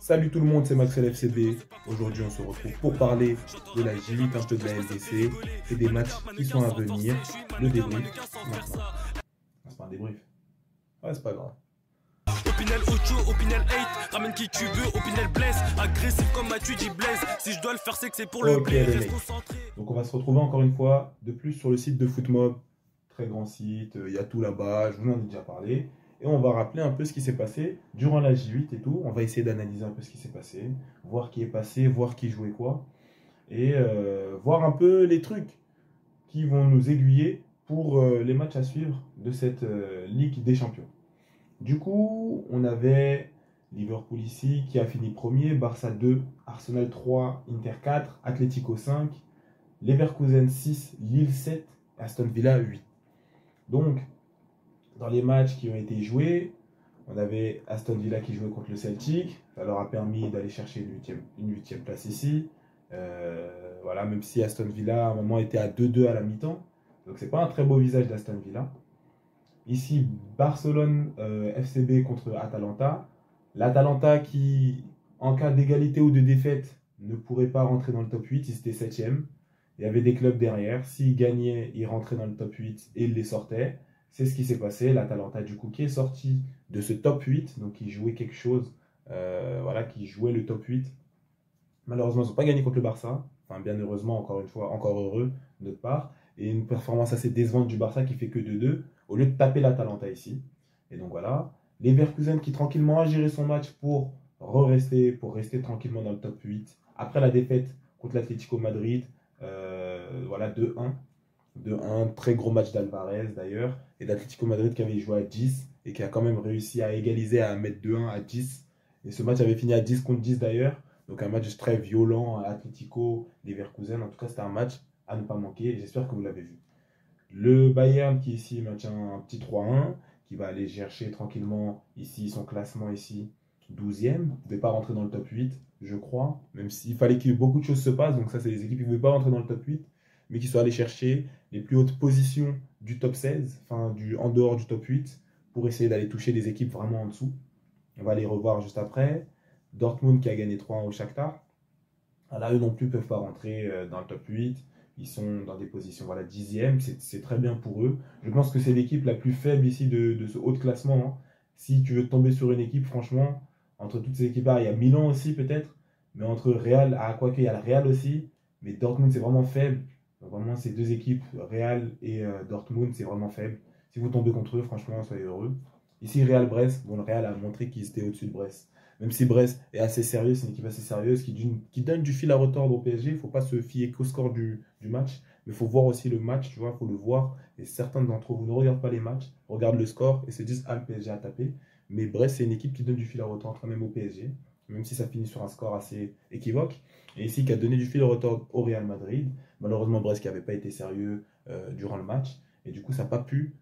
Salut tout le monde, c'est Maxel FCB. Aujourd'hui, on se retrouve pour parler de la J8, un peu de la LDC et des matchs qui sont à venir. Le débrief maintenant. C'est pas un débrief. Ouais, c'est pas grave. Opinel Ocho, Opinel hate, ramène qui tu veux, Opinel blesse, agressif comme Mathieu dit blaise. Si je dois le faire, c'est que c'est pour le blé, reste concentré. Donc on va se retrouver encore une fois de plus sur le site de Footmob. Très grand site, il y a tout là-bas, je vous en ai déjà parlé. Et on va rappeler un peu ce qui s'est passé durant la J8 et tout. On va essayer d'analyser un peu ce qui s'est passé, voir qui est passé, voir qui jouait quoi. Et voir un peu les trucs qui vont nous aiguiller pour les matchs à suivre de cette Ligue des Champions. Du coup, on avait Liverpool ici qui a fini premier, Barça 2, Arsenal 3, Inter 4, Atlético 5, Leverkusen 6, Lille 7, Aston Villa 8. Donc, dans les matchs qui ont été joués, on avait Aston Villa qui jouait contre le Celtic. Ça leur a permis d'aller chercher une huitième place ici. Voilà, même si Aston Villa à un moment était à 2-2 à la mi-temps. Donc c'est pas un très beau visage d'Aston Villa. Ici, Barcelone FCB contre Atalanta. L'Atalanta qui, en cas d'égalité ou de défaite, ne pourrait pas rentrer dans le top 8. Ils étaient 7e. Il y avait des clubs derrière. S'ils gagnaient, ils rentraient dans le top 8 et ils les sortaient. C'est ce qui s'est passé. L'Atalanta, du coup, qui est sorti de ce top 8, donc qui jouait quelque chose, voilà, qui jouait le top 8. Malheureusement, ils n'ont pas gagné contre le Barça. Enfin, bien heureusement, encore une fois, encore heureux de notre part. Et une performance assez décevante du Barça qui fait que 2-2, au lieu de taper l'Atalanta ici. Et donc voilà. Leverkusen qui tranquillement a géré son match pour rester tranquillement dans le top 8. Après la défaite contre l'Atlético Madrid, voilà, 2-1. 2-1, très gros match d'Alvarez d'ailleurs. Et l'Atlético Madrid qui avait joué à 10 et qui a quand même réussi à égaliser, à mettre 2-1 à 10. Et ce match avait fini à 10 contre 10 d'ailleurs. Donc un match très violent à Atlético, Leverkusen. En tout cas, c'était un match à ne pas manquer. Et j'espère que vous l'avez vu. Le Bayern qui ici maintient un petit 3-1, qui va aller chercher tranquillement ici son classement ici 12e. Il ne pouvait pas rentrer dans le top 8, je crois. Même s'il fallait que beaucoup de choses se passent. Donc ça, c'est les équipes qui ne pouvaient pas rentrer dans le top 8, mais qui sont allées chercher les plus hautes positions du top 16, enfin en dehors du top 8, pour essayer d'aller toucher des équipes vraiment en dessous. On va les revoir juste après. Dortmund qui a gagné 3-1 au Shakhtar. Là, eux non plus ne peuvent pas rentrer dans le top 8. Ils sont dans des positions, voilà, 10e. C'est très bien pour eux. Je pense que c'est l'équipe la plus faible ici de ce haut de classement. Hein. Si tu veux tomber sur une équipe, franchement, entre toutes ces équipes-là, il y a Milan aussi peut-être. Mais entre Real, quoique il y a le Real aussi. Mais Dortmund, c'est vraiment faible. Donc vraiment, ces deux équipes, Real et Dortmund, c'est vraiment faible. Si vous tombez contre eux, franchement, soyez heureux. Ici, Real-Brest. Bon, le Real a montré qu'ils étaient au-dessus de Brest. Même si Brest est assez sérieux, c'est une équipe assez sérieuse qui donne du fil à retordre au PSG. Il ne faut pas se fier qu'au score du match, mais il faut voir aussi le match, tu vois, il faut le voir. Et certains d'entre vous ne regardent pas les matchs, regardent le score et se disent ah, le PSG a tapé. Mais Brest, c'est une équipe qui donne du fil à retordre quand même au PSG, même si ça finit sur un score assez équivoque. Et ici, qui a donné du fil à retordre au Real Madrid. Malheureusement, Brest qui n'avait pas été sérieux durant le match. Et du coup, ça n'a pas pu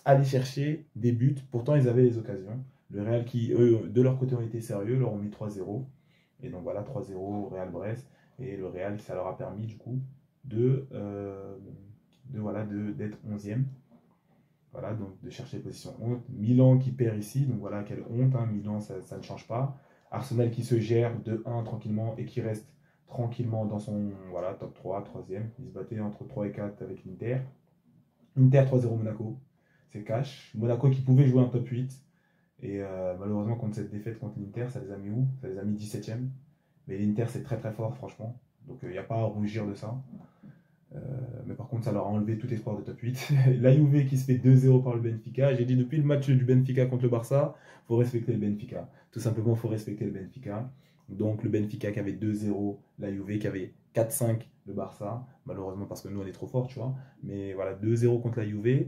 aller chercher des buts. Pourtant, ils avaient les occasions. Le Real qui, eux, de leur côté, ont été sérieux, leur ont mis 3-0. Et donc voilà, 3-0 Real-Brest. Et le Real, ça leur a permis du coup d'être 11e. Voilà, donc de chercher position honte. Milan qui perd ici, donc voilà, quelle honte. Hein. Milan, ça ne change pas. Arsenal qui se gère 2-1 tranquillement et qui reste tranquillement dans son top 3, 3e. Ils se battaient entre 3 et 4 avec l'Inter. Inter 3-0 Monaco, c'est cash. Monaco qui pouvait jouer un top 8. Et malheureusement, contre cette défaite contre l'Inter, ça les a mis où? Ça les a mis 17e. Mais l'Inter, c'est très très fort, franchement. Donc il n'y a pas à rougir de ça. Mais par contre, ça leur a enlevé tout espoir de top 8. La Juve qui se fait 2-0 par le Benfica. J'ai dit depuis le match du Benfica contre le Barça, il faut respecter le Benfica. Tout simplement, il faut respecter le Benfica. Donc le Benfica qui avait 2-0, la Juve qui avait 4-5 le Barça. Malheureusement, parce que nous, on est trop forts, tu vois. Mais voilà, 2-0 contre la Juve.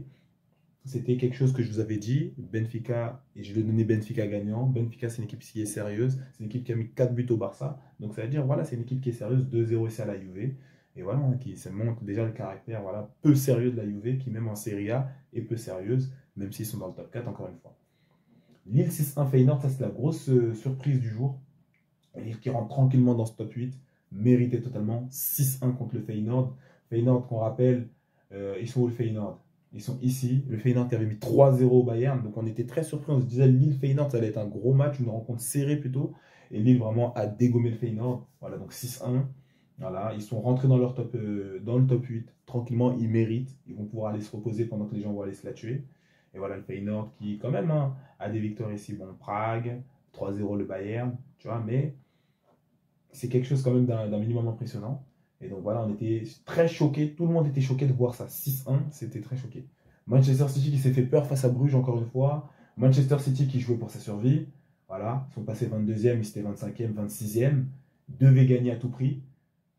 C'était quelque chose que je vous avais dit. Benfica, et je vais donner Benfica gagnant. Benfica, c'est une équipe qui est sérieuse. C'est une équipe qui a mis 4 buts au Barça. Donc ça veut dire, voilà, c'est une équipe qui est sérieuse. 2-0 ici à la Juve. Et voilà, ça montre déjà le caractère peu sérieux de la Juve, qui même en Serie A est peu sérieuse, même s'ils sont dans le top 4 encore une fois. Lille 6-1 Feyenoord, ça c'est la grosse surprise du jour. Lille qui rentre tranquillement dans ce top 8, mérité totalement. 6-1 contre le Feyenoord. Feyenoord, qu'on rappelle, ils sont où le Feyenoord? Ils sont ici. Le Feyenoord qui avait mis 3-0 au Bayern. Donc on était très surpris. On se disait Lille-Feyenoord, ça allait être un gros match, une rencontre serrée plutôt. Et Lille vraiment a dégommé le Feyenoord. Voilà, donc 6-1. Voilà, ils sont rentrés dans, dans le top 8. Tranquillement, ils méritent. Ils vont pouvoir aller se reposer pendant que les gens vont aller se la tuer. Et voilà, le Feyenoord qui, quand même, hein, a des victoires ici. Bon, Prague, 3-0 le Bayern, tu vois, mais c'est quelque chose quand même d'un minimum impressionnant. Et donc voilà, on était très choqués. Tout le monde était choqué de voir ça. 6-1, c'était très choqué. Manchester City qui s'est fait peur face à Bruges encore une fois. Manchester City qui jouait pour sa survie. Voilà, ils sont passés 22e, ils étaient 25e, 26e. Devaient gagner à tout prix.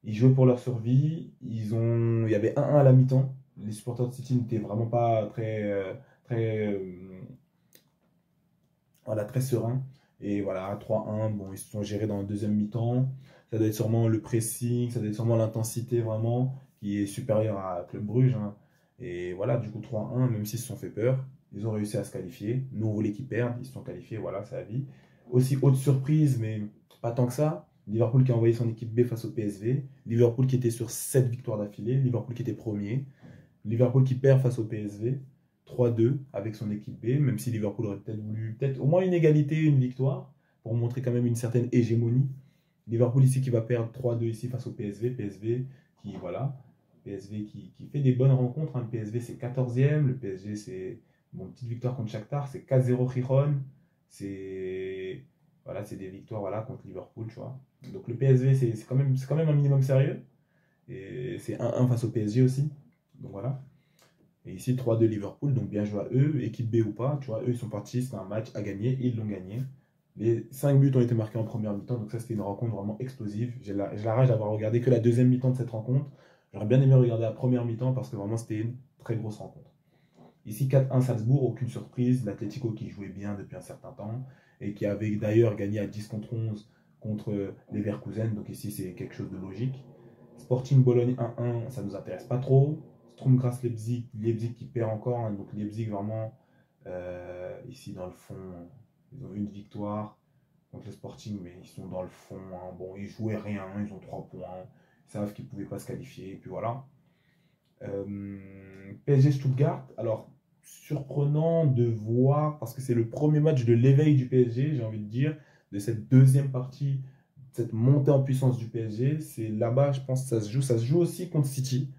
Ils jouaient pour leur survie. Il y avait 1-1 à la mi-temps. Les supporters de City n'étaient vraiment pas très sereins. Et voilà, 3-1, bon, ils se sont gérés dans la deuxième mi-temps. Ça doit être sûrement le pressing, ça doit être sûrement l'intensité vraiment qui est supérieure à Club Bruges, hein. Et voilà, du coup 3-1, même s'ils se sont fait peur, ils ont réussi à se qualifier. Nous, on voulait qu'ils perdent, ils se sont qualifiés, voilà, c'est la vie. Aussi, haute surprise, mais pas tant que ça. Liverpool qui a envoyé son équipe B face au PSV. Liverpool qui était sur 7 victoires d'affilée. Liverpool qui était premier. Liverpool qui perd face au PSV. 3-2 avec son équipe B, même si Liverpool aurait peut-être voulu au moins une égalité, une victoire, pour montrer quand même une certaine hégémonie. Liverpool ici qui va perdre 3-2 ici face au PSV. PSV qui, voilà, PSV qui fait des bonnes rencontres, hein. Le PSV c'est 14e, le PSG c'est une petite victoire contre Shakhtar, c'est 4-0 Giron, c'est voilà, c'est des victoires voilà, contre Liverpool, tu vois. Donc le PSV c'est quand même un minimum sérieux, et c'est 1-1 face au PSG aussi, donc voilà. Et ici 3-2 Liverpool, donc bien joué à eux, équipe B ou pas, tu vois, eux ils sont partis, c'était un match à gagner, ils l'ont gagné. Les 5 buts ont été marqués en première mi-temps, donc ça c'était une rencontre vraiment explosive. J'ai la rage d'avoir regardé que la deuxième mi-temps de cette rencontre. J'aurais bien aimé regarder la première mi-temps parce que vraiment c'était une très grosse rencontre. Ici 4-1 Salzbourg, aucune surprise. L'Atlético qui jouait bien depuis un certain temps et qui avait d'ailleurs gagné à 10 contre 11 contre Leverkusen, donc ici c'est quelque chose de logique. Sporting Bologne 1-1, ça ne nous intéresse pas trop. Sturm Graz Leipzig, Leipzig qui perd encore, hein, donc Leipzig vraiment ici dans le fond. Ils ont eu une victoire contre le Sporting, mais ils sont dans le fond, hein. Bon, ils jouaient rien, ils ont 3 points. Ils savent qu'ils ne pouvaient pas se qualifier, et puis voilà. PSG Stuttgart, alors surprenant de voir, parce que c'est le premier match de l'éveil du PSG, j'ai envie de dire, de cette deuxième partie, cette montée en puissance du PSG. C'est là-bas, je pense, ça se joue aussi contre City.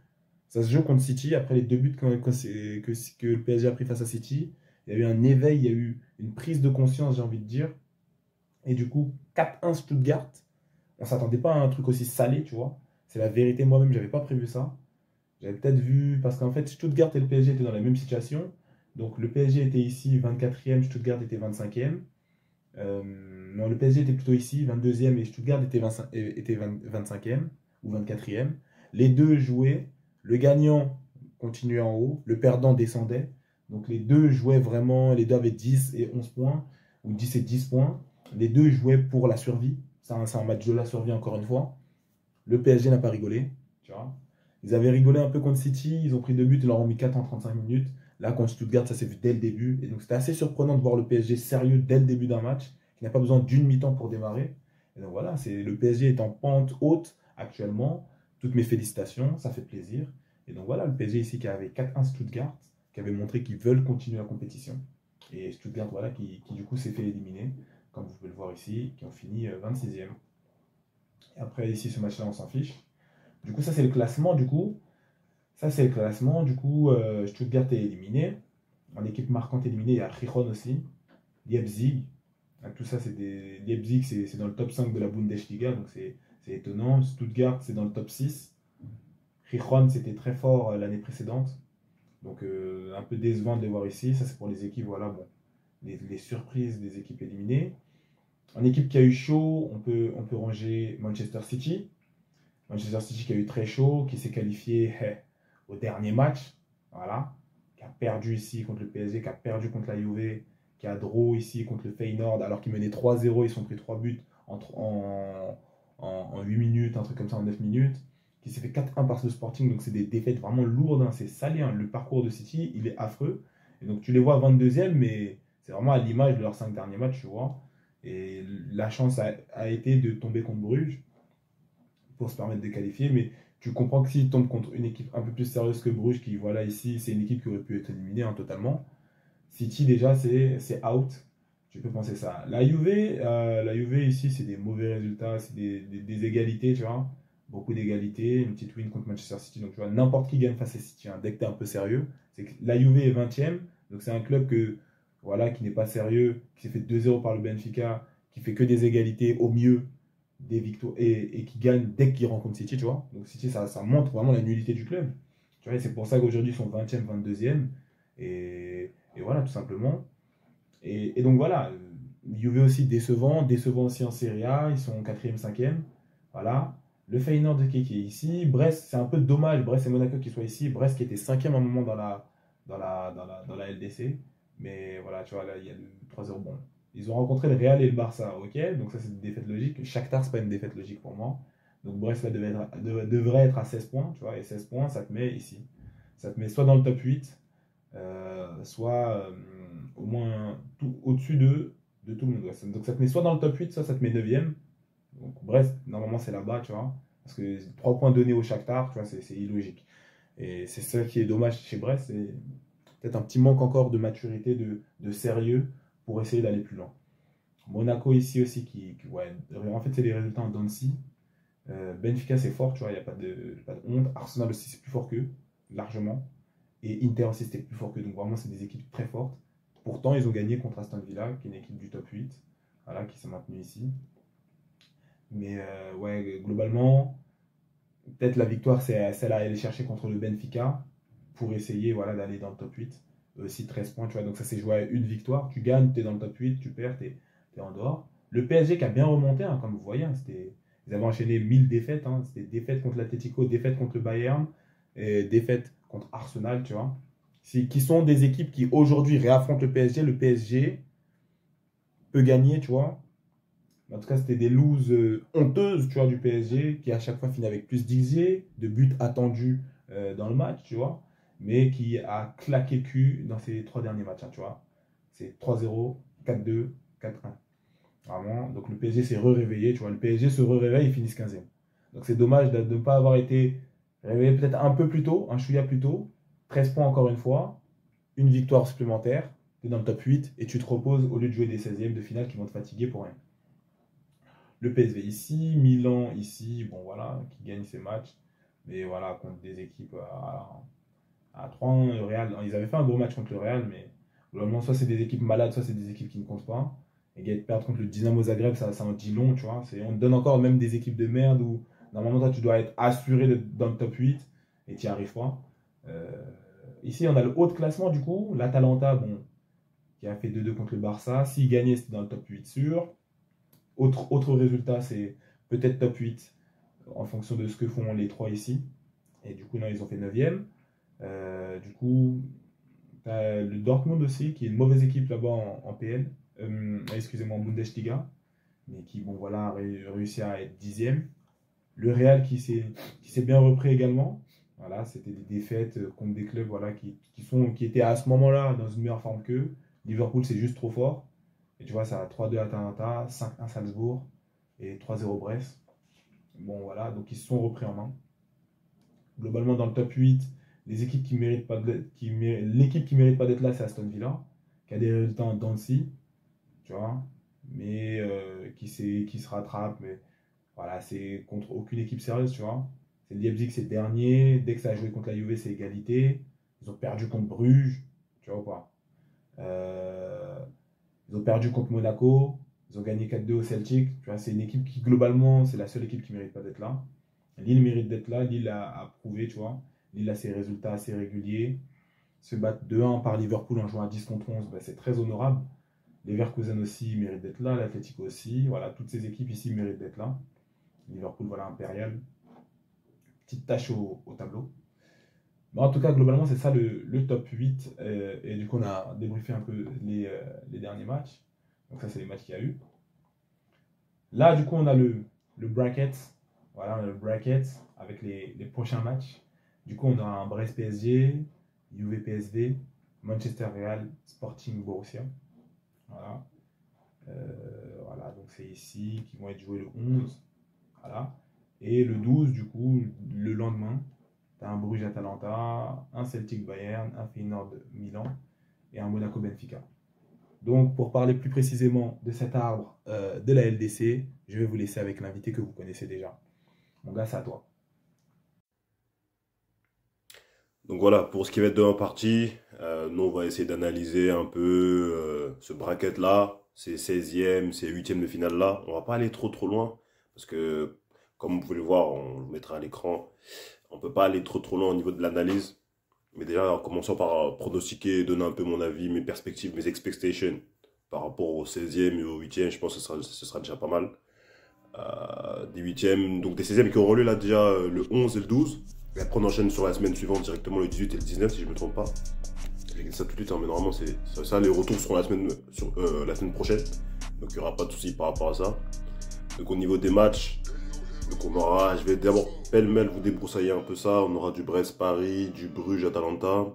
Ça se joue contre City, après les 2 buts que le PSG a pris face à City. Il y a eu un éveil, il y a eu une prise de conscience, j'ai envie de dire. Et du coup, 4-1 Stuttgart. On ne s'attendait pas à un truc aussi salé, tu vois. C'est la vérité, moi-même, je n'avais pas prévu ça. J'avais peut-être vu, parce qu'en fait, Stuttgart et le PSG étaient dans la même situation. Donc le PSG était ici 24e, Stuttgart était 25e. Non, le PSG était plutôt ici 22e et Stuttgart était 25e ou 24e. Les deux jouaient. Le gagnant continuait en haut, le perdant descendait. Donc les deux jouaient vraiment, les deux avaient 10 et 11 points, ou 10 et 10 points. Les deux jouaient pour la survie. C'est un match de la survie encore une fois. Le PSG n'a pas rigolé, tu vois. Ils avaient rigolé un peu contre City, ils ont pris 2 buts, ils leur ont mis 4 en 35 minutes. Là, contre Stuttgart, ça s'est vu dès le début. Et donc c'était assez surprenant de voir le PSG sérieux dès le début d'un match, qui n'a pas besoin d'une mi-temps pour démarrer. Et donc voilà, le PSG est en pente haute actuellement. Toutes mes félicitations, ça fait plaisir. Et donc voilà, le PSG ici qui avait 4-1 Stuttgart, qui avait montré qu'ils veulent continuer la compétition. Et Stuttgart, voilà, qui du coup s'est fait éliminer, comme vous pouvez le voir ici, qui ont fini 26e. Et après, ici, ce match-là, on s'en fiche. Du coup, ça, c'est le classement, du coup. Stuttgart est éliminé. En équipe marquante éliminée, il y a Gijon aussi. Leipzig. Tout ça, Leipzig, c'est dans le top 5 de la Bundesliga, donc c'est étonnant. Stuttgart, c'est dans le top 6. Gijon, c'était très fort l'année précédente. Donc, un peu décevant de les voir ici. Ça, c'est pour les équipes, voilà, bon, les surprises des équipes éliminées. En équipe qui a eu chaud, on peut ranger Manchester City. Manchester City qui a eu très chaud, qui s'est qualifié au dernier match, voilà, qui a perdu ici contre le PSG, qui a perdu contre la Juve, qui a draw ici contre le Feyenoord, alors qu'ils menaient 3-0, ils sont pris 3 buts en 8 minutes, un truc comme ça, en 9 minutes, qui s'est fait 4-1 par ce Sporting, donc c'est des défaites vraiment lourdes, hein, c'est salé, hein. Le parcours de City, il est affreux, et donc tu les vois à 22e, mais c'est vraiment à l'image de leurs 5 derniers matchs, tu vois, et la chance a été de tomber contre Bruges, pour se permettre de qualifier, mais Tu comprends que s'ils tombent contre une équipe un peu plus sérieuse que Bruges, qui, voilà, ici, c'est une équipe qui aurait pu être éliminée hein, totalement. City, déjà, c'est out. Tu peux penser ça. La Juve ici, c'est des mauvais résultats, c'est des égalités, tu vois. Beaucoup d'égalités, une petite win contre Manchester City. Donc, tu vois, n'importe qui gagne face à City, hein, dès que tu es un peu sérieux. C'est que la Juve est 20e, donc c'est un club voilà, qui n'est pas sérieux, qui s'est fait 2-0 par le Benfica, qui fait que des égalités au mieux des victoires et qui gagne dès qu'il rencontre City, tu vois. Donc, City, ça montre vraiment la nullité du club. Tu vois, c'est pour ça qu'aujourd'hui, ils sont 20e, 22e. Et voilà, tout simplement. Et donc voilà, Juve aussi décevant aussi en Serie A, ils sont 4e, 5e. Voilà. Le Feyenoord qui est ici. Brest, c'est un peu dommage, Brest et Monaco qui soient ici. Brest qui était 5e à un moment dans la LDC. Mais voilà, tu vois, là, il y a le 3-0. Bon, ils ont rencontré le Real et le Barça, ok? Donc ça, c'est une défaite logique. Shakhtar, c'est pas une défaite logique pour moi. Donc Brest, là, devrait être à 16 points, tu vois. Et 16 points, ça te met ici. Ça te met soit dans le top 8, soit au moins au-dessus de tout le monde. Donc ça te met soit dans le top 8, soit ça te met 9e. Donc Brest, normalement c'est là-bas, tu vois. Parce que 3 points donnés au Shakhtar, tu vois, c'est illogique. Et c'est ça qui est dommage chez Brest, c'est peut-être un petit manque encore de maturité, de sérieux pour essayer d'aller plus loin. Monaco ici aussi, ouais, en fait c'est les résultats en Dancy. Benfica c'est fort, tu vois, il n'y a pas de honte. Arsenal aussi c'est plus fort qu'eux, largement. Et Inter aussi c'était plus fort qu'eux, donc vraiment c'est des équipes très fortes. Pourtant ils ont gagné contre Aston Villa, qui est une équipe du top 8, voilà, qui s'est maintenue ici. Mais ouais, globalement, peut-être la victoire c'est celle à aller chercher contre le Benfica pour essayer voilà, d'aller dans le top 8. Aussi 13 points, tu vois, donc ça s'est joué à une victoire. Tu gagnes, tu es dans le top 8, tu perds, tu es en dehors. Le PSG qui a bien remonté, hein, comme vous voyez, hein, ils avaient enchaîné 1000 défaites. Hein, c'était défaite contre l'Atlético, défaite contre le Bayern, et défaite contre Arsenal, tu vois. Qui sont des équipes qui aujourd'hui réaffrontent le PSG. Le PSG peut gagner, tu vois. En tout cas, c'était des loses honteuses, tu vois, du PSG, qui à chaque fois finit avec plus d'XG, de buts attendus dans le match, tu vois, mais qui a claqué le cul dans ses 3 derniers matchs, hein, tu vois. C'est 3-0, 4-2, 4-1. Vraiment, donc le PSG s'est réveillé, tu vois, le PSG se réveille, ils finissent 15e. Donc c'est dommage de ne pas avoir été réveillé peut-être un peu plus tôt, un chouïa plus tôt. 13 points encore une fois, une victoire supplémentaire, tu es dans le top 8 et tu te reposes au lieu de jouer des 16e de finale qui vont te fatiguer pour rien. Le PSV ici, Milan ici, bon voilà, qui gagne ses matchs. Mais voilà, contre des équipes à 3, le Real, ils avaient fait un gros match contre le Real, mais globalement, soit c'est des équipes malades, soit c'est des équipes qui ne comptent pas. Et perdre contre le Dynamo Zagreb, ça en dit long, tu vois. On te donne encore même des équipes de merde où normalement, toi, tu dois être assuré dans le top 8 et tu n'y arrives pas. Ici, on a le haut de classement, du coup. L'Atalanta, bon, qui a fait 2-2 contre le Barça. S'il gagnait, c'était dans le top 8 sûr. Autre résultat, c'est peut-être top 8 en fonction de ce que font les 3 ici. Et du coup, non, ils ont fait 9e. Du coup, tu as le Dortmund aussi, qui est une mauvaise équipe là-bas en PL. Excusez-moi, en Bundesliga. Mais qui, bon, voilà, a réussi à être 10e. Le Real qui s'est bien repris également. Voilà, c'était des défaites contre des clubs voilà, qui étaient à ce moment-là dans une meilleure forme qu'eux. Liverpool, c'est juste trop fort. Et tu vois, ça a 3-2 Atalanta, 5-1 Salzbourg et 3-0 Brest. Bon, voilà, donc ils se sont repris en main. Globalement, dans le top 8, les équipes qui méritent pas l'équipe qui ne mérite pas d'être là, c'est Aston Villa, qui a des résultats en dents de scie, tu vois, mais qui se rattrape. Mais voilà, c'est contre aucune équipe sérieuse, tu vois. C'est le Leipzig, c'est le dernier. Dès que ça a joué contre la Juve, c'est égalité. Ils ont perdu contre Bruges, tu vois ou pas. Ils ont perdu contre Monaco. Ils ont gagné 4-2 au Celtic. Tu vois, c'est une équipe qui, globalement, c'est la seule équipe qui ne mérite pas d'être là. Lille mérite d'être là. Lille a prouvé, tu vois. Lille a ses résultats assez réguliers. Se battre 2-1 par Liverpool en jouant à 10 contre 11, ben, c'est très honorable. Les Leverkusen aussi méritent d'être là. L'Atlético aussi. Voilà, toutes ces équipes ici méritent d'être là. Liverpool, voilà, impérial. Petite tâche au tableau. Mais en tout cas, globalement, c'est ça le top 8. Et du coup, on a débriefé un peu les derniers matchs. Donc ça, c'est les matchs qu'il y a eu. Là, du coup, on a le bracket. Voilà, on a le bracket avec les prochains matchs. Du coup, on a un Brest PSG, Juve PSV, Manchester Real, Sporting Borussia. Voilà. Voilà, donc c'est ici qui vont être joués le 11. Voilà. Et le 12, du coup, le lendemain, tu as un Bruges-Atalanta, un Celtic-Bayern, un Feyenoord-Milan et un Monaco-Benfica. Donc, pour parler plus précisément de cet arbre de la LDC, je vais vous laisser avec l'invité que vous connaissez déjà. Mon gars, c'est à toi. Donc voilà, pour ce qui va être de ma partie, nous on va essayer d'analyser un peu ce bracket-là, ces 16e, ces 8e de finale-là. On va pas aller trop loin, parce que comme vous pouvez le voir, on le mettra à l'écran, on peut pas aller trop loin au niveau de l'analyse. Mais déjà, en commençant par pronostiquer, donner un peu mon avis, mes perspectives, mes expectations par rapport au 16e et au 8e, je pense que ce sera déjà pas mal. Des 8e, donc des 16e qui auront lieu là déjà le 11 et le 12. Et après on enchaîne sur la semaine suivante directement le 18 et le 19 si je ne me trompe pas. J'ai dit ça tout de suite, hein, mais normalement c'est ça, les retours seront la semaine prochaine. Donc il n'y aura pas de souci par rapport à ça. Donc au niveau des matchs, donc on aura, je vais d'abord pêle-mêle vous débroussailler un peu ça. On aura du Brest-Paris, du Bruges-Atalanta,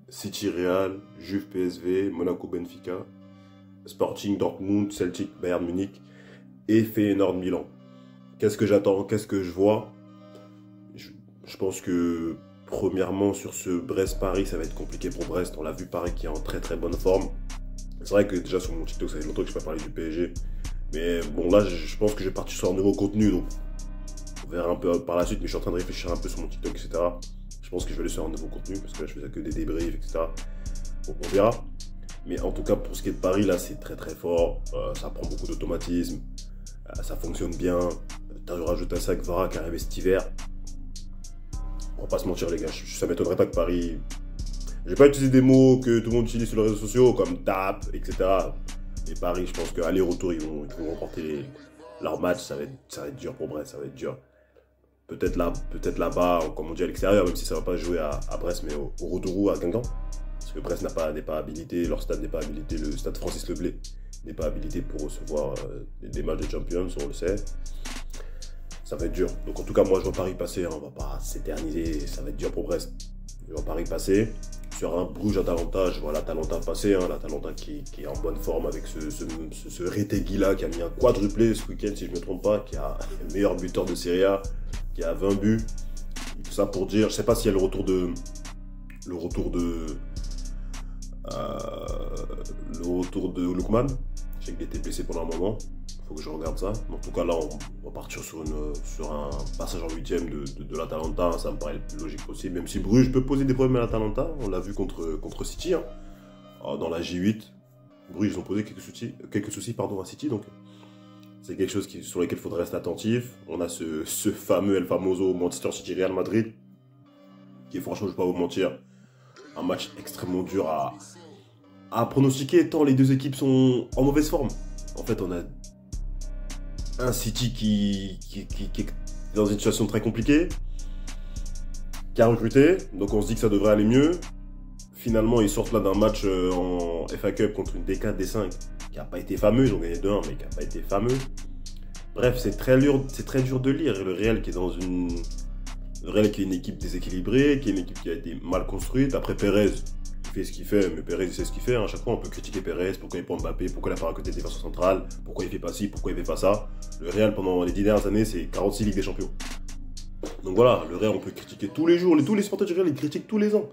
City-Real, Juve-PSV, Monaco-Benfica, Sporting Dortmund, Celtic-Bayern Munich et Feyenoord-Milan. Qu'est-ce que j'attends? Qu'est-ce que je vois? Je pense que premièrement sur ce Brest-Paris, ça va être compliqué pour Brest. On l'a vu, Paris qui est en très bonne forme. C'est vrai que déjà sur mon TikTok, ça fait longtemps que je n'ai pas parlé du PSG. Mais bon là, je pense que je vais partir sur un nouveau contenu. Donc on verra un peu par la suite. Mais je suis en train de réfléchir un peu sur mon TikTok, etc. Je pense que je vais aller sur un nouveau contenu. Parce que là, je faisais que des débriefs, etc. Donc on verra. Mais en tout cas, pour ce qui est de Paris, là, c'est très fort. Ça prend beaucoup d'automatisme. Ça fonctionne bien. Tu as rajouté un sac Vara qui est arrivé cet hiver. On va pas se mentir les gars, ça m'étonnerait pas que Paris... Je vais pas utiliser des mots que tout le monde utilise sur les réseaux sociaux, comme TAP, etc. Mais Paris, je pense qu'aller-retour, ils vont remporter leur match, ça va être dur pour Brest, ça va être dur. Peut-être là-bas, comme on dit à l'extérieur, même si ça va pas jouer à Brest, mais au Rotorua, à Guingamp. Parce que Brest n'est pas habilité, leur stade n'est pas habilité, le stade Francis Leblay n'est pas habilité pour recevoir des matchs de Champions, on le sait. Ça va être dur. Donc en tout cas, moi je vois Paris passer, hein. On va pas s'éterniser, ça va être dur pour Brest. Je vois Paris passer. Sur un Bruges-Atalanta, je vois l'Atalanta passer, hein. L'Atalanta qui est en bonne forme avec ce Retegui-là qui a mis un quadruplé ce week-end, si je ne me trompe pas, qui a le meilleur buteur de Serie A, qui a 20 buts. Et tout ça pour dire, je ne sais pas s'il y a le retour de Lookman. Je sais qu'il était blessé pendant un moment. Faut que je regarde ça. En tout cas, là, on va partir sur un passage en 8e de l'Atalanta. Ça me paraît le plus logique possible. Même si Bruges peut poser des problèmes à l'Atalanta. On l'a vu contre City. Hein. Dans la J8, Bruges, ils ont posé quelques soucis à City. Donc, c'est quelque chose sur lequel il faudrait rester attentif. On a ce fameux El Famoso Manchester City Real Madrid. Qui est franchement, je ne vais pas vous mentir, un match extrêmement dur à pronostiquer. Tant les deux équipes sont en mauvaise forme. En fait, on a un City qui est dans une situation très compliquée, qui a recruté, donc on se dit que ça devrait aller mieux. Finalement, ils sortent là d'un match en FA Cup contre une D4, D5, qui n'a pas été fameux, ils ont gagné 2-1, mais qui n'a pas été fameux. Bref, c'est très dur de lire. Le Real qui est Le Real qui est une équipe déséquilibrée, qui est une équipe qui a été mal construite. Après Pérez, il fait ce qu'il fait, mais Pérez il sait ce qu'il fait. À chaque fois, on peut critiquer Pérez, pourquoi il prend Mbappé, pourquoi il n'a pas recruté des défenseurs centrales, pourquoi il fait pas ci, pourquoi il fait pas ça. Le Real, pendant les 10 dernières années, c'est 46 Ligues des Champions. Donc voilà, le Real, on peut critiquer tous les jours. Tous les supporters du Real, ils critiquent tous les ans.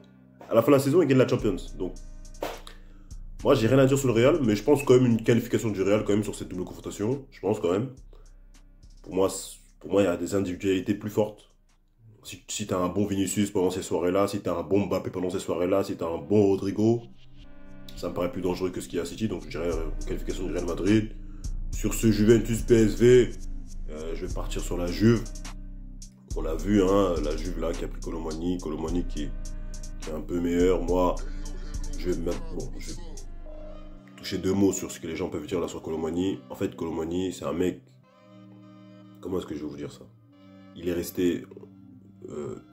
À la fin de la saison, ils gagnent la Champions. Donc, moi, j'ai rien à dire sur le Real, mais je pense quand même une qualification du Real quand même sur cette double confrontation. Je pense quand même. Pour moi, il y a des individualités plus fortes. Si tu as un bon Vinicius pendant ces soirées-là, si tu as un bon Mbappé pendant ces soirées-là, si tu as un bon Rodrigo, ça me paraît plus dangereux que ce qu'il y a à City. Donc je dirais qualification du Real Madrid. Sur ce Juventus PSV, je vais partir sur la Juve. On l'a vu, hein, la Juve là qui a pris Colomani qui est un peu meilleur. Moi, je vais toucher deux mots sur ce que les gens peuvent dire là sur Colomani. En fait, Colomani, c'est un mec... Comment est-ce que je vais vous dire ça? Il est resté...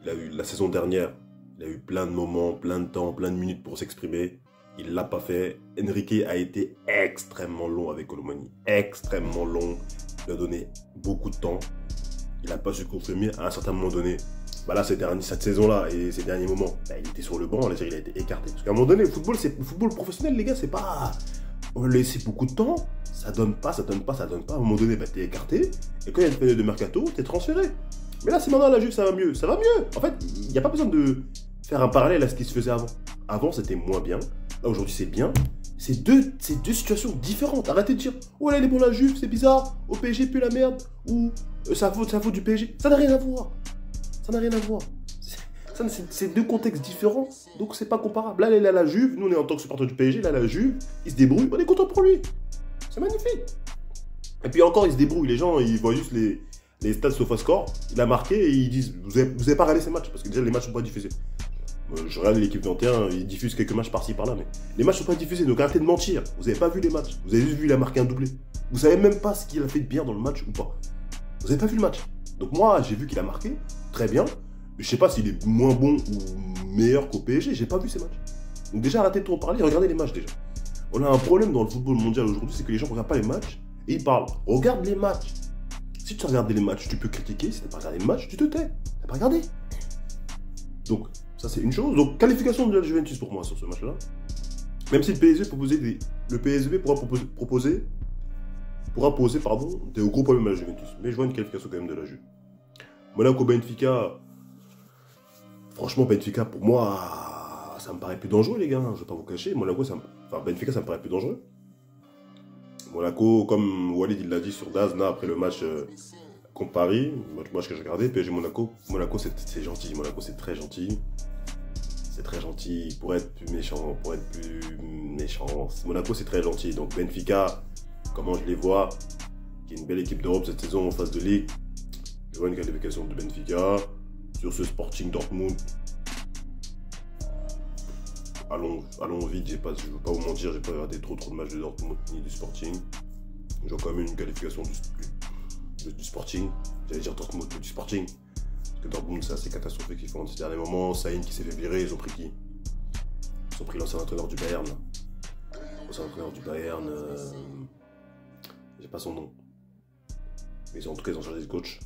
il a eu la saison dernière, il a eu plein de moments, plein de temps, plein de minutes pour s'exprimer. Il ne l'a pas fait. Enrique a été extrêmement long avec Colomani. Extrêmement long. Il a donné beaucoup de temps. Il n'a pas su confirmer à un certain moment donné. Bah là, cette saison-là et ces derniers moments, bah, il était sur le banc, il a été écarté. Parce qu'à un moment donné, le football professionnel, les gars, c'est pas on lui a laissé beaucoup de temps, ça donne pas, à un moment donné, bah, t'es écarté, et quand il y a une période de mercato, t'es transféré. Mais là, c'est maintenant la Juve, ça va mieux. En fait, il n'y a pas besoin de faire un parallèle à ce qui se faisait avant. Avant, c'était moins bien. Là, aujourd'hui, c'est bien. C'est deux situations différentes. Arrêtez de dire, oh là, il est bon la Juve, c'est bizarre. Au PSG, plus la merde. Ou ça vaut du PSG. Ça n'a rien à voir. C'est deux contextes différents. Donc, c'est pas comparable. Là, il est à la Juve. Nous, on est en tant que supporter du PSG. Là, la Juve, il se débrouille. On est content pour lui. C'est magnifique. Et puis encore, il se débrouille. Les gens, ils voient juste les stats SofaScore, il a marqué et ils disent vous avez pas regardé ces matchs parce que déjà les matchs sont pas diffusés. Je regarde l'équipe 21, ils diffusent quelques matchs par-ci par-là, mais les matchs sont pas diffusés, donc arrêtez de mentir. Vous avez pas vu les matchs, vous avez juste vu il a marqué un doublé. Vous savez même pas ce qu'il a fait de bien dans le match ou pas. Vous avez pas vu le match. Donc moi j'ai vu qu'il a marqué, très bien. Je sais pas s'il est moins bon ou meilleur qu'au PSG, j'ai pas vu ces matchs. Donc déjà arrêtez de trop parler, regardez les matchs déjà. On a un problème dans le football mondial aujourd'hui, c'est que les gens regardent pas les matchs et ils parlent. Regarde les matchs. Si tu as regardé les matchs, tu peux critiquer. Si tu n'as pas regardé les matchs, tu te tais. Tu n'as pas regardé. Donc, ça c'est une chose. Donc, qualification de la Juventus pour moi sur ce match-là. Même si le PSV pourra poser des gros problèmes à la Juventus. Mais je vois une qualification quand même de la Juve. Monaco-Benfica. Franchement, Benfica, pour moi, ça me paraît plus dangereux, les gars. Je ne vais pas vous cacher. Benfica, ça me paraît plus dangereux. Monaco, comme Walid il l'a dit sur Dazna après le match contre Paris, le match que j'ai regardé, PSG Monaco, c'est gentil, Monaco c'est très gentil. C'est très gentil, pour être plus méchant, Monaco c'est très gentil. Donc Benfica, comment je les vois, qui est une belle équipe d'Europe cette saison en phase de ligue, je vois une qualification de Benfica. Sur ce Sporting Dortmund, allons vite, je ne veux pas vous mentir, j'ai pas regardé trop de matchs de Dortmund ni du Sporting. Je vois quand même une qualification du Sporting. J'allais dire Dortmund, mais du Sporting. Parce que Dortmund, c'est assez catastrophique qu'ils font ces derniers moments. Saïn qui s'est fait virer, ils ont pris qui? Ils ont pris l'ancien entraîneur du Bayern. J'ai pas son nom. Mais en tout cas, ils ont changé de coach.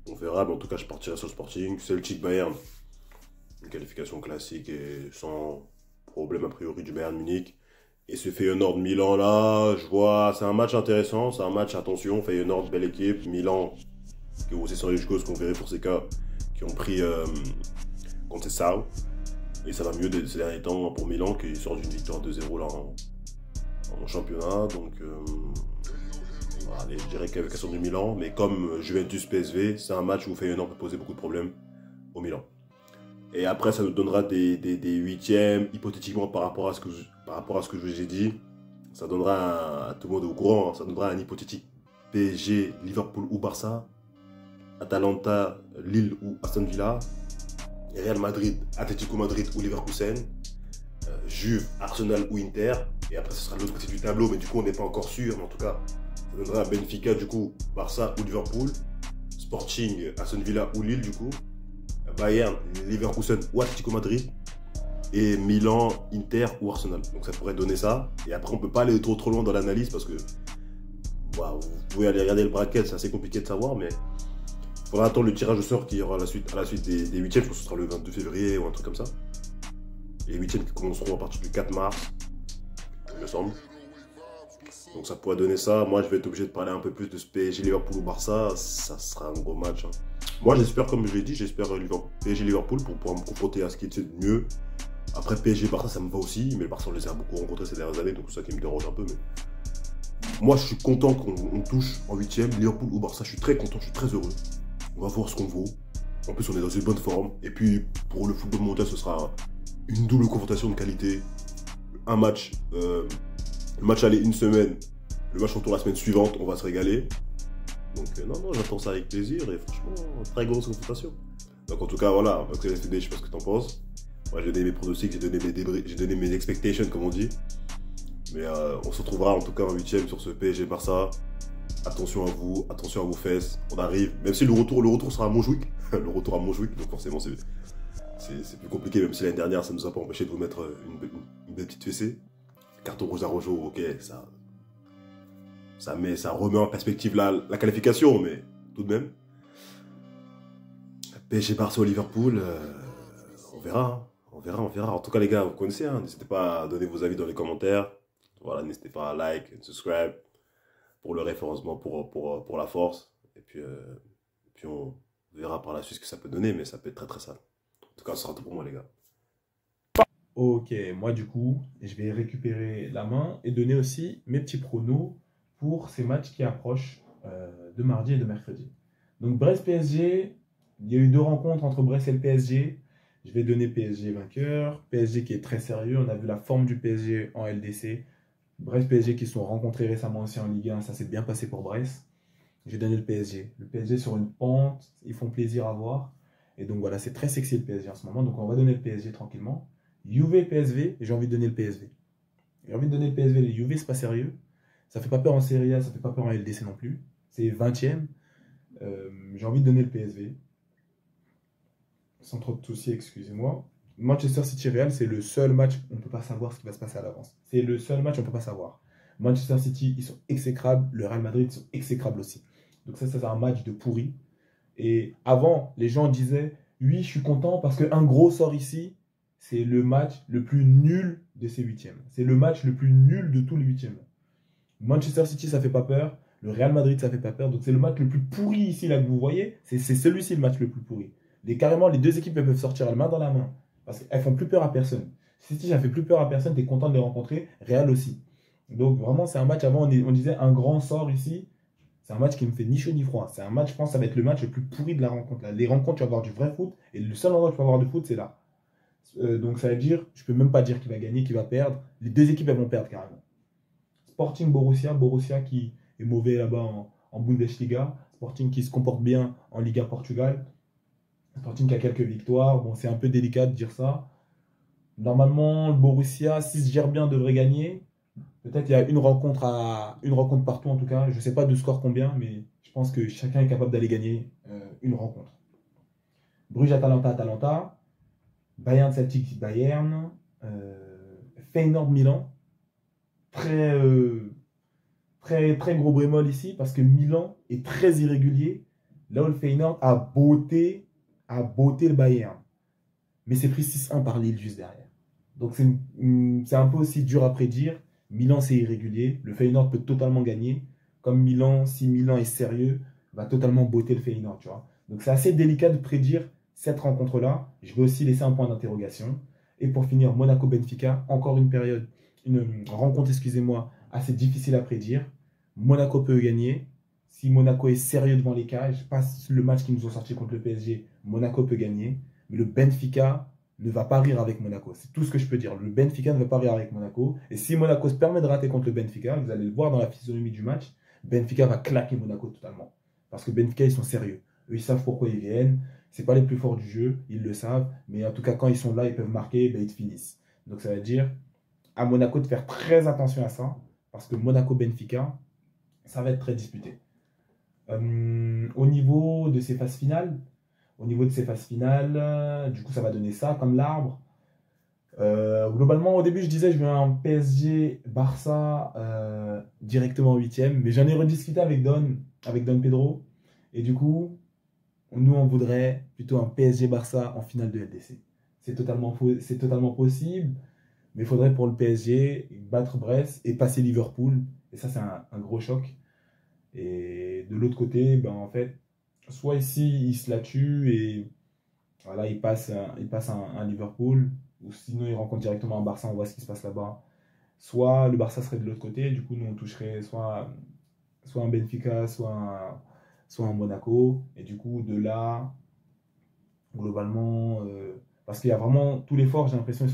On verra, mais en tout cas, je partirai sur le Sporting. Celtic Bayern. Une qualification classique et sans problème a priori du Bayern Munich. Et ce Feyenoord Milan là, je vois, c'est un match intéressant, c'est un match, attention, Feyenoord, belle équipe, Milan, qui ont aussi sur les choses qu'on verrait pour ces cas, qui ont pris contre Sao. Et ça va mieux ces derniers temps pour Milan qui sort d'une victoire 2-0 là en championnat. Donc allez, je dirais qualification du Milan, mais comme Juventus PSV, c'est un match où Feyenoord peut poser beaucoup de problèmes au Milan. Et après, ça nous donnera des huitièmes, hypothétiquement par rapport à ce que je vous ai dit. Ça donnera, tout le monde est au courant, ça donnera un hypothétique PSG, Liverpool ou Barça, Atalanta, Lille ou Aston Villa, Real Madrid, Atlético Madrid ou Leverkusen, Juve, Arsenal ou Inter. Et après, ce sera l'autre côté du tableau, mais du coup, on n'est pas encore sûr. Mais en tout cas, ça donnera Benfica, du coup, Barça ou Liverpool, Sporting, Aston Villa ou Lille, du coup. Bayern, Leverkusen ou Atlético Madrid, et Milan, Inter ou Arsenal. Donc ça pourrait donner ça. Et après, on peut pas aller trop loin dans l'analyse parce que vous pouvez aller regarder le bracket, c'est assez compliqué de savoir, mais il faudra attendre le tirage au sort qui aura à la suite des huitièmes. Je pense que ce sera le 22 février ou un truc comme ça. Les huitièmes qui commenceront à partir du 4 mars, il me semble. Donc ça pourrait donner ça. Moi, je vais être obligé de parler un peu plus de ce PSG Liverpool ou Barça. Ça sera un gros match. Moi, j'espère, comme je l'ai dit, j'espère PSG Liverpool pour pouvoir me confronter à ce qui est de mieux. Après, PSG Barça, ça me va aussi. Mais le Barça, on les a beaucoup rencontrés ces dernières années. Donc c'est ça qui me dérange un peu. Mais moi, je suis content qu'on touche en huitième. Liverpool ou Barça, je suis très content, je suis très heureux. On va voir ce qu'on vaut. En plus, on est dans une bonne forme. Et puis, pour le football mondial, ce sera une double confrontation de qualité. Un match... le match aller une semaine, le match retour la semaine suivante, on va se régaler. Donc non, j'attends ça avec plaisir et franchement, très grosse confrontation. Donc en tout cas, voilà, je sais pas ce que t'en penses. Moi j'ai donné mes pronostics, j'ai donné mes expectations comme on dit. Mais on se retrouvera en tout cas en huitième sur ce PSG Barça. Attention à vous, attention à vos fesses, on arrive. Même si le retour sera à Montjuic, le retour à Montjuic, donc forcément c'est plus compliqué, même si l'année dernière ça nous a pas empêché de vous mettre une belle petite fessée. Carton rouge à Rojo, ok, ça remet en perspective la qualification, mais tout de même. PSG Barça au Liverpool, on verra. On verra. En tout cas, les gars, vous connaissez, hein, n'hésitez pas à donner vos avis dans les commentaires. Voilà, n'hésitez pas à like, subscribe pour le référencement, pour la force. Et puis on verra par la suite ce que ça peut donner, mais ça peut être très très sale. En tout cas, ce sera tout pour moi, les gars. Ok, moi du coup, je vais récupérer la main et donner aussi mes petits pronos pour ces matchs qui approchent de mardi et de mercredi. Donc Brest-PSG, il y a eu 2 rencontres entre Brest et le PSG. Je vais donner PSG vainqueur. PSG qui est très sérieux, on a vu la forme du PSG en LDC. Brest-PSG qui se sont rencontrés récemment aussi en Ligue 1, ça s'est bien passé pour Brest. Je vais donner le PSG. Le PSG sur une pente, ils font plaisir à voir. Et donc voilà, c'est très sexy le PSG en ce moment. Donc on va donner le PSG tranquillement. Juve PSV, j'ai envie de donner le PSV. J'ai envie de donner le PSV, les Juve, c'est pas sérieux. Ça fait pas peur en Serie A, ça fait pas peur en LDC non plus. C'est 20e. J'ai envie de donner le PSV. Sans trop de soucis, excusez-moi. Manchester City Real, c'est le seul match où on ne peut pas savoir ce qui va se passer à l'avance. C'est le seul match où on ne peut pas savoir. Manchester City, ils sont exécrables. Le Real Madrid, ils sont exécrables aussi. Donc ça c'est un match de pourri. Et avant, les gens disaient, oui, je suis content parce qu'un gros sort ici. C'est le match le plus nul de ces huitièmes. C'est le match le plus nul de tous les huitièmes. Manchester City, ça fait pas peur. Le Real Madrid, ça fait pas peur. Donc c'est le match le plus pourri ici, là, que vous voyez. C'est celui-ci le match le plus pourri. Carrément, les deux équipes elles peuvent sortir la main dans la main. Parce qu'elles font plus peur à personne. City, ça fait plus peur à personne. Tu es content de les rencontrer. Real aussi. Donc vraiment, c'est un match, avant, on disait un grand sort ici. C'est un match qui me fait ni chaud ni froid. C'est un match, je pense, ça va être le match le plus pourri de la rencontre. Là. Les rencontres, tu vas avoir du vrai foot. Et le seul endroit où tu vas avoir du foot, c'est là. Donc ça veut dire, je peux même pas dire qui va gagner, qui va perdre. Les deux équipes elles vont perdre carrément. Sporting Borussia qui est mauvais là-bas en Bundesliga. Sporting qui se comporte bien en Liga Portugal. Sporting qui a quelques victoires. Bon, c'est un peu délicat de dire ça. Normalement, le Borussia, s'il se gère bien, devrait gagner. Peut-être il y a une rencontre partout en tout cas. Je ne sais pas de score combien, mais je pense que chacun est capable d'aller gagner une rencontre. Bruges-Atalanta. Bayern Celtic Bayern, Feyenoord Milan, très gros bémol ici parce que Milan est très irrégulier. Là où le Feyenoord a botté le Bayern, mais c'est pris 6-1 par Lille juste derrière. Donc c'est un peu aussi dur à prédire. Milan c'est irrégulier, le Feyenoord peut totalement gagner. Comme Milan, si Milan est sérieux, va totalement botter le Feyenoord, tu vois. Donc c'est assez délicat de prédire cette rencontre-là. Je vais aussi laisser un point d'interrogation. Et pour finir, Monaco-Benfica, encore une rencontre, excusez-moi, assez difficile à prédire. Monaco peut gagner. Si Monaco est sérieux devant les cages, pas le match qu'ils nous ont sorti contre le PSG, Monaco peut gagner. Mais le Benfica ne va pas rire avec Monaco. C'est tout ce que je peux dire. Le Benfica ne va pas rire avec Monaco. Et si Monaco se permet de rater contre le Benfica, vous allez le voir dans la physionomie du match, Benfica va claquer Monaco totalement. Parce que Benfica, ils sont sérieux. Eux, ils savent pourquoi ils viennent. C'est pas les plus forts du jeu, ils le savent. Mais en tout cas, quand ils sont là, ils peuvent marquer, ben, ils te finissent. Donc ça veut dire à Monaco de faire très attention à ça. Parce que Monaco-Benfica, ça va être très disputé. Au niveau de ces phases finales, du coup, ça va donner ça comme l'arbre. Globalement, au début, je disais je veux un PSG-Barça directement en 8e. Mais j'en ai rediscuté avec Don Pedro. Et du coup, nous, on voudrait plutôt un PSG-Barça en finale de LDC. C'est totalement possible, mais il faudrait pour le PSG battre Brest et passer Liverpool. Et ça, c'est un gros choc. Et de l'autre côté, ben, en fait, soit ici, il se la tue et voilà, il passe un Liverpool, ou sinon, il rencontre directement un Barça, on voit ce qui se passe là-bas. Soit le Barça serait de l'autre côté, du coup, nous, on toucherait soit un Benfica, soit un Monaco. Et du coup, de là, globalement, parce qu'il y a vraiment tout l'effort, j'ai l'impression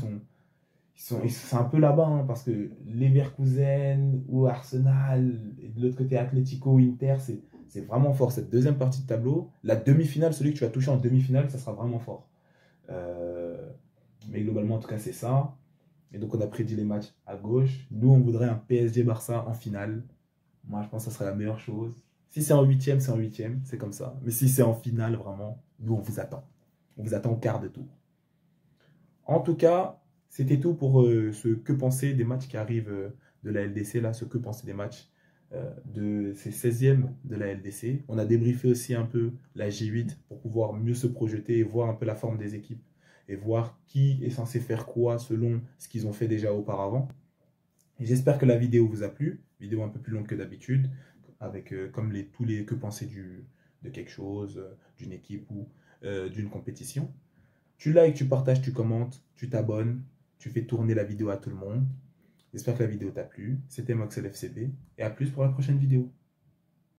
c'est un peu là-bas, hein, parce que Leverkusen ou Arsenal, et de l'autre côté Atlético ou Inter, c'est vraiment fort. Cette deuxième partie de tableau, la demi-finale, celui que tu vas toucher en demi-finale, ça sera vraiment fort. Mais globalement, en tout cas, c'est ça. Et donc, on a prédit les matchs à gauche. Nous, on voudrait un PSG-Barça en finale. Moi, je pense que ça serait la meilleure chose. Si c'est en 8e, c'est en 8e, c'est comme ça. Mais si c'est en finale, vraiment, nous, on vous attend. On vous attend au quart de tour. En tout cas, c'était tout pour ce que penser des matchs qui arrivent de la LDC, là, ce que penser des matchs de ces 16e de la LDC. On a débriefé aussi un peu la J8 pour pouvoir mieux se projeter et voir un peu la forme des équipes et voir qui est censé faire quoi selon ce qu'ils ont fait déjà auparavant. Et j'espère que la vidéo vous a plu, vidéo un peu plus longue que d'habitude, avec comme tous les que penser de quelque chose, d'une équipe ou d'une compétition. Tu likes, tu partages, tu commentes, tu t'abonnes, tu fais tourner la vidéo à tout le monde. J'espère que la vidéo t'a plu. C'était Moxel FCB et à plus pour la prochaine vidéo.